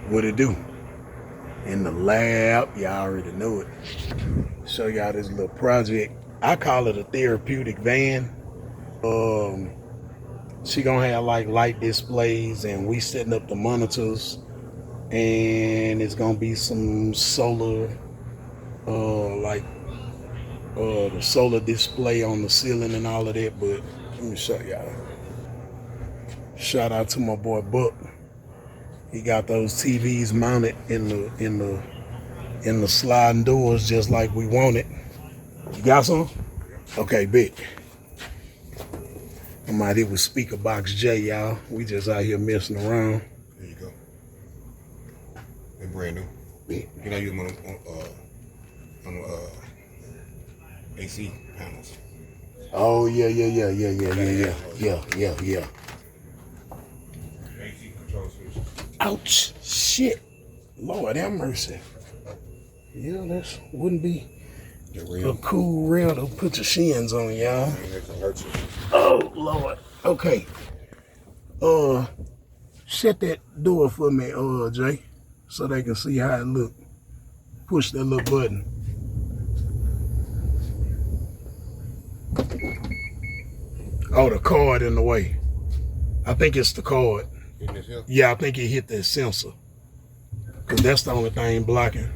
What it do? In the lab, y'all already know it. Show y'all this little project. I call it a therapeutic van. Um, she gonna have like light displays, and we setting up the monitors, and it's gonna be some solar, like the solar display on the ceiling and all of that. But let me show y'all. Shout out to my boy Buck. He got those TVs mounted in the sliding doors just like we want it. You got some? Okay, big. I'm out here with Speaker Box J, y'all. We just out here messing around. There you go. They're brand new. Big. You know, use them on AC panels. Oh yeah. AC control switch. Ouch! Shit! Lord have mercy. Yeah, that wouldn't be a cool rail to put your shins on, y'all. Oh Lord. Okay. Shut that door for me, Jay, so they can see how it look. Push that little button. Oh, the cord in the way. I think it's the cord. Yeah, I think it hit that sensor. Cause that's the only thing blocking.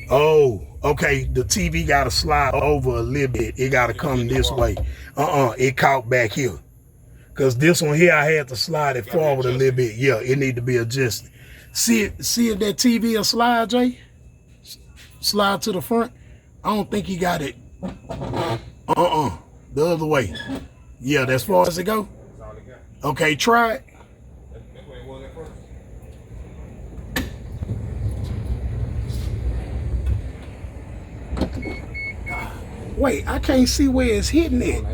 Oh, okay. The TV gotta slide over a little bit. It gotta come this way. It caught back here. Cause this one here, I had to slide it forward a little bit. Yeah, it need to be adjusted. See if that TV will slide, Jay? Slide to the front. I don't think he got it. The other way. Yeah, that's far as it go. Okay, try it. Wait, I can't see where it's hitting it.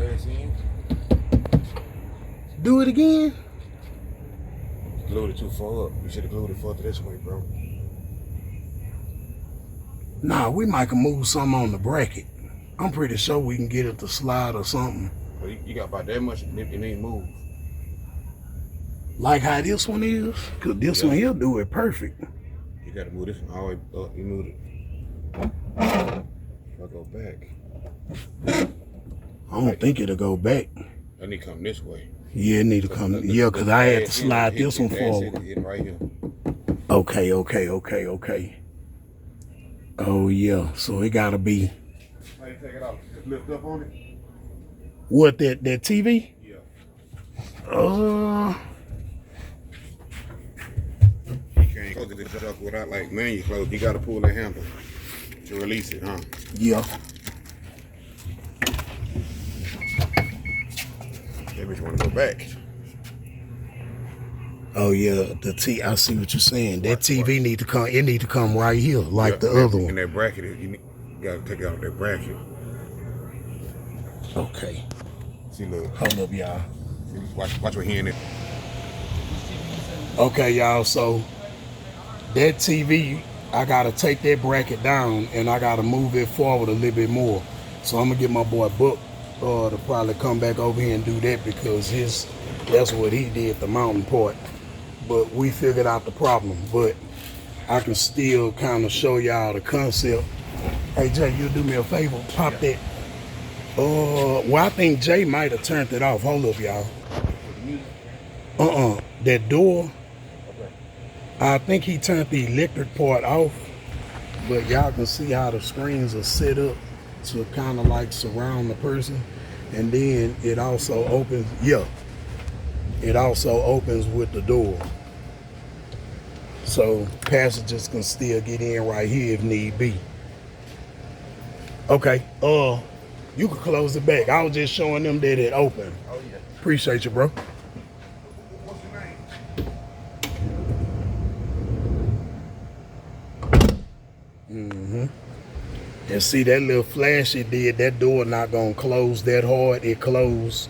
Do it again. Glued it too far up. You should have glued it further this way, bro. Nah, we might can move something on the bracket. I'm pretty sure we can get it to slide or something. Well, you got about that much, it need to move. Like how this one is? Cause this one here do it perfect. You gotta move this one all the way up. You moved it. I'll go back. I don't think it'll go back. I need to come this way. Yeah, it need to come. Yeah, cause I had to slide this one forward. Right here. Okay. Oh yeah, so it gotta be. How you take it off? Just lift up on it. What, that TV? Yeah. You can't close the truck without like manual close. You gotta pull the handle to release it, huh? Yeah. That bitch wanna go back. Oh yeah, I see what you're saying. That TV need to come. It need to come right here, like the other one. And that bracket, you gotta take out that bracket. Okay. See, look. Hold up, y'all. Watch what he in it. Okay, y'all. So that TV, I gotta take that bracket down and I gotta move it forward a little bit more. So I'm gonna get my boy Buck to probably come back over here and do that because that's what he did, the mountain part. But we figured out the problem. But I can still kind of show y'all the concept. Hey Jay, you do me a favor, pop that. Well, I think Jay might have turned it off. Hold up, y'all. That door. I think he turned the electric part off, but y'all can see how the screens are set up to kind of like surround the person. And then it also opens, it also opens with the door. So passengers can still get in right here if need be. Okay, you can close it back. I was just showing them that it opened. Oh yeah. Appreciate you, bro. What's your name? And see that little flash it did, that door not gonna close that hard. It closed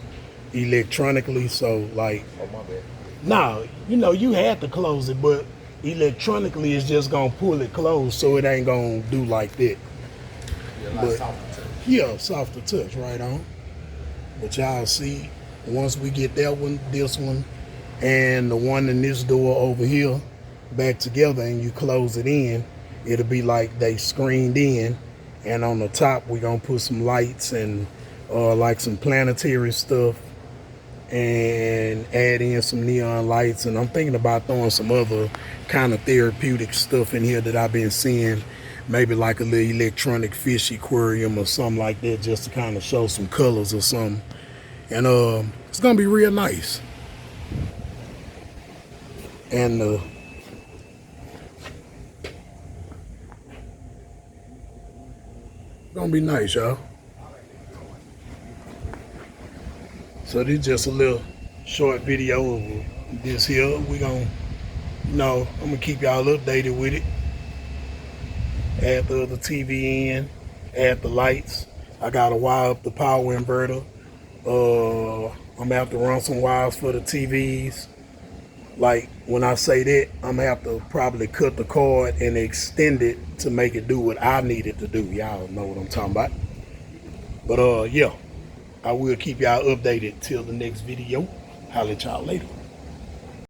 electronically, so like, Oh, my bad. nah, you had to close it, but electronically it's just gonna pull it closed, so it ain't gonna do like that. But yeah, softer touch, right on. But y'all see, once we get that one, this one, and the one in this door over here back together, and you close it in, it'll be like they screened in. And on the top we're gonna put some lights and like some planetary stuff, and add in some neon lights. And I'm thinking about throwing some other kind of therapeutic stuff in here that I've been seeing, maybe like a little electronic fish aquarium or something like that, just to kind of show some colors or something. And it's gonna be real nice. And gonna be nice, y'all. So this is just a little short video of this here. We gonna, I'm gonna keep y'all updated with it. Add the other TV in, add the lights. I gotta wire up the power inverter. I'm gonna have to run some wires for the TVs. Like when I say that, I'm gonna have to probably cut the cord and extend it to make it do what I need it to do. Y'all know what I'm talking about. But yeah, I will keep y'all updated till the next video. Holla at y'all later.